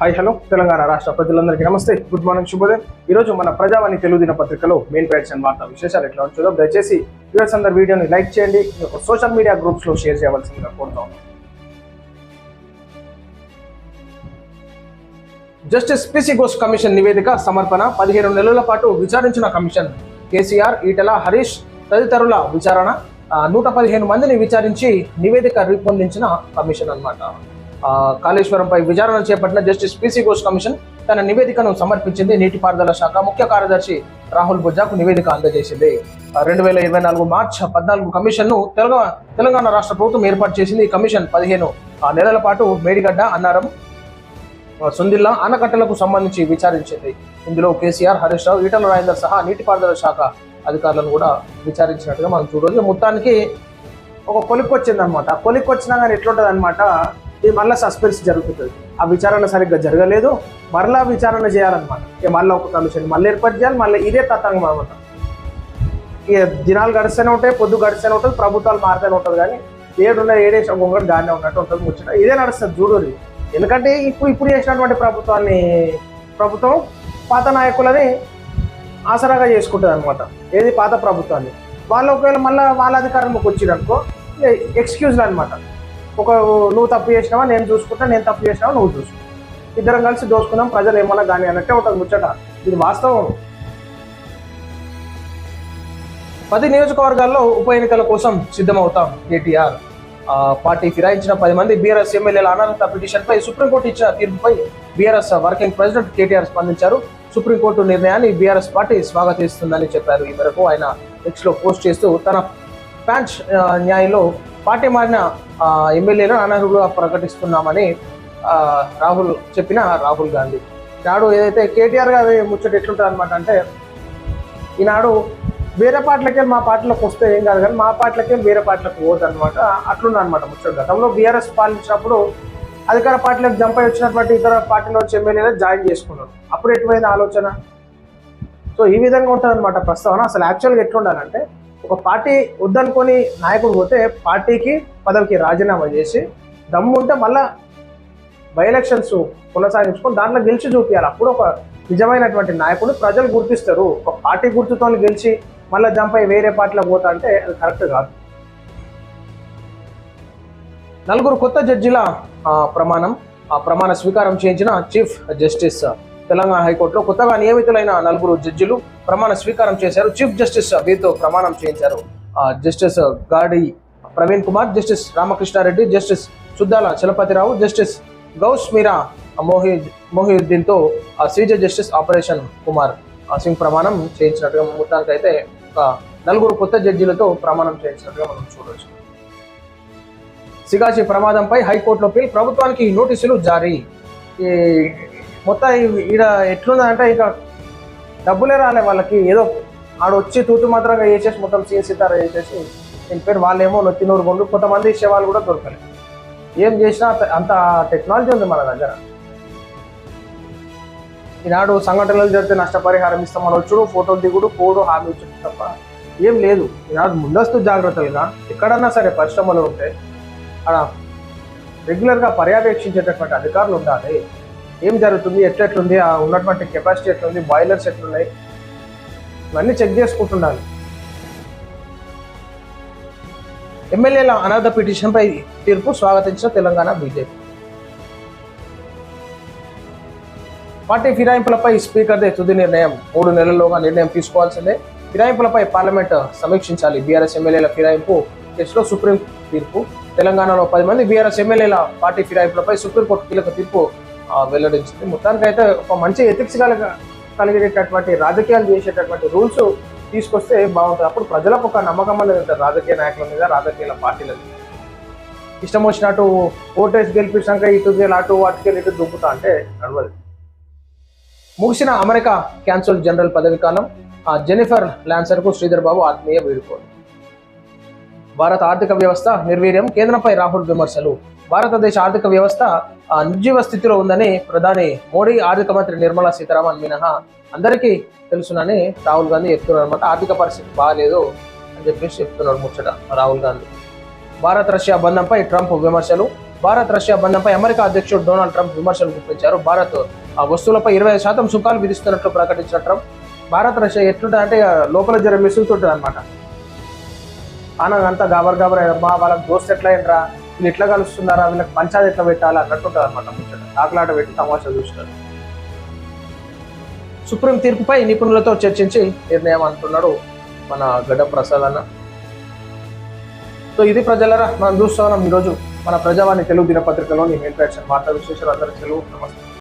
Hi hello Telangana రాష్ట్ర ప్రజలందరికీ నమస్తే, గుడ్ మార్నింగ్, శుభోదయం. ఈరోజు మన ప్రజావాణి తెలుగు దిన పత్రికలో మెయిన్ ప్రైడ్స్ అండ్ వార్తా విశేషాలు ఎట్లా ఉంటుందో దయచేసి వ్యూవర్స్ అందరు వీడియోని లైక్ చేయండి, సోషల్ మీడియా గ్రూప్స్లో షేర్ చేయవలసిందిగా కోరుతాం. జస్టిస్ పిసి ఘోష్ కమిషన్ నివేదిక సమర్పణ. 15 నెలల పాటు విచారించిన కమిషన్. కేసీఆర్, ఈటెల, హరీష్ తదితరుల విచారణ. 115 మందిని విచారించి నివేదిక రూపొందించిన కమిషన్ అన్నమాట. కాళేశ్వరంపై విచారణ చేపట్టిన జస్టిస్ పిసి ఘోష్ కమిషన్ తన నివేదికను సమర్పించింది. నీటిపారుదల శాఖ ముఖ్య కార్యదర్శి రాహుల్ బొజ్జాకు నివేదిక అందజేసింది. 2024 మార్చి 14 కమిషన్ను తెలంగాణ రాష్ట్ర ప్రభుత్వం ఏర్పాటు చేసింది. ఈ కమిషన్ 15 నెలల పాటు మేడిగడ్డ, అన్నారం, సుందిల్లా ఆనకట్టలకు సంబంధించి విచారించింది. ఇందులో కేసీఆర్, హరీష్ రావు, ఈటల రాజేందర్ సహా నీటిపారుదల శాఖ అధికారులను కూడా విచారించినట్టుగా మనం చూడవచ్చు. మొత్తానికి ఒక కొలిక్కి వచ్చిందనమాట. కొలిక్కి వచ్చినా కానీ ఎట్లుంటుంది అనమాట, ఇది మళ్ళీ సస్పెన్స్ జరుగుతుంది. ఆ విచారణ సరిగ్గా జరగలేదు, మరలా విచారణ చేయాలన్నమాట. మళ్ళీ ఒక కమిషన్ మళ్ళీ ఏర్పాటు చేయాలి, మళ్ళీ ఇదే తతంగం అనమాట. ఇక దినాలు గడిస్తూనే ఉంటాయి, పొద్దు గడిస్తూనే ఉంటుంది, ప్రభుత్వాలు మారుతూనే ఉంటుంది. కానీ ఏడేసి ఒక్కొక్కటి గానే ఉన్నట్టు ఉంటుంది ముచ్చట. ఇదే నడుస్తుంది చూడరు. ఎందుకంటే ఇప్పుడు చేసినటువంటి ప్రభుత్వం పాత నాయకులని ఆసరాగా చేసుకుంటుంది అనమాట. ఏది పాత ప్రభుత్వాన్ని వాళ్ళు ఒకవేళ మళ్ళీ వాళ్ళ అధికారంలోకి వచ్చిరనుకో ఎక్స్క్యూజ్లు అనమాట. నువ్వు తప్పు చేసినావా నేను చూసుకుంటా, నేను తప్పు చేసినావా నువ్వు చూసుకుంటా, ఇద్దరం కలిసి దోసుకుందాం, ప్రజలు ఏమన్నా కానీ అన్నట్టే ఉంటుంది ముచ్చట. ఇది వాస్తవం. 10 నియోజకవర్గాల్లో ఉప ఎన్నికల కోసం సిద్ధమవుతాం. కేటీఆర్ పార్టీ ఫిరాయించిన 10 మంది బీఆర్ఎస్ ఎమ్మెల్యేల అనర్హత పిటిషన్పై సుప్రీంకోర్టు ఇచ్చిన తీర్పుపై బీఆర్ఎస్ వర్కింగ్ ప్రెసిడెంట్ కేటీఆర్ స్పందించారు. సుప్రీంకోర్టు నిర్ణయాన్ని బీఆర్ఎస్ పార్టీ స్వాగతిస్తుందని చెప్పారు. ఈ మేరకు ఆయన ఎక్స్లో పోస్ట్ చేస్తూ తన ప్యాంచ్ న్యాయంలో పార్టీ మారిన ఎమ్మెల్యేలను అనర్హులుగా ప్రకటిస్తున్నామని రాహుల్ గాంధీ నాడు ఏదైతే కేటీఆర్ గారు ముచ్చట ఎట్లుంటుంది అనమాట అంటే, ఈనాడు వేరే పార్టీలకే మా పార్టీలోకి వస్తే ఏం కాదు, కానీ మా పార్టీలకే వేరే పార్టీలకు పోదు అనమాట. అట్లుంది అనమాట ముచ్చట. గతంలో బీఆర్ఎస్ పాలించినప్పుడు అధికార పార్టీలకు జంప్ అయి వచ్చినటువంటి ఇతర పార్టీలో వచ్చి ఎమ్మెల్యేలు జాయిన్ చేసుకున్నారు. అప్పుడు ఎటువైన ఆలోచన. సో ఈ విధంగా ఉంటుంది అనమాట ప్రస్తావన. అసలు యాక్చువల్గా ఎట్లుండాలంటే, ఒక పార్టీ వద్దనుకొని నాయకుడు పోతే పార్టీకి పదవికి రాజీనామా చేసి దమ్ము ఉంటే మళ్ళా బై ఎలక్షన్స్ కొనసాగించుకొని దాంట్లో గెలిచి చూపించాలి. అప్పుడు ఒక నిజమైనటువంటి నాయకుడు ప్రజలు గుర్తిస్తారు. ఒక పార్టీ గుర్తుతో గెలిచి మళ్ళీ జంప్ అయి వేరే పార్టీలో పోతా అంటే అది కరెక్ట్ కాదు. 4 కొత్త జడ్జిల ప్రమాణ స్వీకారం చేయించిన చీఫ్ జస్టిస్. తెలంగాణ హైకోర్టులో కొత్తగా నియమితులైన 4 జడ్జిలు ప్రమాణ స్వీకారం చేశారు. చీఫ్ జస్టిస్ వీరితో ప్రమాణం చేయించారు. Justice Gadi Praveen Kumar, justice Ramakrishna Reddy, justice Suddala Chalapathi Rao, justice Gouse Meera మొహియుద్దీన్తో సీజ జస్టిస్ ఆపరేషన్ కుమార్ సింగ్ ప్రమాణం చేయించినట్టుగా మొత్తానికి అయితే ఒక 4 కొత్త జడ్జిలతో ప్రమాణం చేయించినట్టుగా మనం చూడవచ్చు. సిగాచి ప్రమాదంపై హైకోర్టులో పిల్, ప్రభుత్వానికి నోటీసులు జారీ. ఈ మొత్తం ఈడ ఎట్లుందంటే ఇక డబ్బులే రాలే వాళ్ళకి. ఏదో ఆడొచ్చి తూతు మాత్రంగా వేసేసి మొత్తం సీతారా వేసేసి దీని పేరు వాళ్ళేమో నొత్తినూరు కొండ్రు, కొంతమంది ఇచ్చేవాళ్ళు కూడా దొరకలేదు. ఏం చేసినా అంత టెక్నాలజీ ఉంది మన దగ్గర. ఈనాడు సంఘటనలు జరిగితే నష్టపరిహారం ఇస్తామని వచ్చుడు, ఫోటోలు దిగుడు, పోడు, హామీ ఇచ్చుడు తప్ప ఏం లేదు. ఈనాడు ముందస్తు జాగ్రత్తలుగా ఎక్కడన్నా సరే పరిశ్రమలు ఉంటే అక్కడ రెగ్యులర్గా పర్యవేక్షించేటటువంటి అధికారులు ఉండాలి. ఏం జరుగుతుంది, ఎట్లెట్లుంది, ఉన్నటువంటి కెపాసిటీ ఎట్లుంది, బాయిలర్స్ ఎట్లున్నాయి, ఇవన్నీ చెక్ చేసుకుంటుండాలి. ఎమ్మెల్యేల అనర్హత పిటిషన్పై తీర్పు స్వాగతించిన తెలంగాణ బీజేపీ. పార్టీ ఫిరాయింపులపై స్పీకర్దే తుది నిర్ణయం. 3 నెలల్లోగా నిర్ణయం తీసుకోవాల్సిందే. ఫిరాయింపులపై పార్లమెంట్ సమీక్షించాలి. బీఆర్ఎస్ ఎమ్మెల్యేల ఫిరాయింపు కేసులో సుప్రీం తీర్పు. తెలంగాణలో 10 మంది బీఆర్ఎస్ ఎమ్మెల్యేల పార్టీ ఫిరాయింపులపై సుప్రీంకోర్టు కీలక తీర్పు వెల్లడించింది. మొత్తానికి అయితే ఒక మంచి ఎథిక్స్ కలిగేటటువంటి రాజకీయాలు చేసేటటువంటి రూల్స్ తీసుకొస్తే బాగుంటుంది. అప్పుడు ప్రజలకు ఒక నమ్మకం అనేది ఉంటుంది రాజకీయ నాయకుల మీద, రాజకీయ పార్టీల మీద. ఇష్టం వచ్చినట్టు ఓటేసి గెలిపించాక ఇటు అటు వాటికి ఇటు దుబ్బుతా అంటే నడవదు. ముగిసిన అమెరికా క్యాన్సల్ జనరల్ పదవి కాలం. జెనిఫర్ లాన్సర్కు శ్రీధర్ బాబు ఆత్మీయ వీడుకోలు. భారత ఆర్థిక వ్యవస్థ నిర్వీర్యం, కేంద్రంపై రాహుల్ విమర్శలు. భారతదేశ ఆర్థిక వ్యవస్థ నిర్జీవ స్థితిలో ఉందని ప్రధాని మోడీ, ఆర్థిక మంత్రి నిర్మలా సీతారామన్ మినహా అందరికీ తెలుసునని రాహుల్ గాంధీ చెప్తున్నారు అనమాట. ఆర్థిక పరిస్థితి బాగాలేదు అని చెప్పేసి చెప్తున్నారు ముచ్చట రాహుల్ గాంధీ. భారత్ రష్యా బంధంపై ట్రంప్ విమర్శలు. భారత్ రష్యా బంధంపై అమెరికా అధ్యక్షుడు డొనాల్డ్ ట్రంప్ విమర్శలు గుప్పించారు. భారత్ ఆ వస్తువులపై 25% సుంకాలు విధిస్తున్నట్లు ప్రకటించిన ట్రంప్, భారత్ రష్యా ఎట్లుంటుందంటే లోపల జర మిసులుతుంటుంది అనమాట. అంతా గాబర్ గాబర్ అమ్మా, వాళ్ళకి దోస్త్ ఎట్లా అయినరా, వీళ్ళు ఎట్లా కలుస్తున్నారా, వీళ్ళకి పంచాది ఎట్లా పెట్టాలా అన్నట్టుంటుంది అనమాట. ముచ్చట ఆకలాట పెట్టి తమాషా చూస్తారు. సుప్రీం తీర్పుపై నిపుణులతో చర్చించి నిర్ణయం అంటున్నాడు మన గడ్డ ప్రసాద్ అన్న. సో ఇది ప్రజలరా మనం చూస్తున్నాం ఈరోజు మన ప్రజావాణి తెలుగు దినపత్రికలోని మెయిన్ ప్యాక్షన్ వార్తా విశేషాలు. అందరికీ తెలుగు నమస్తే.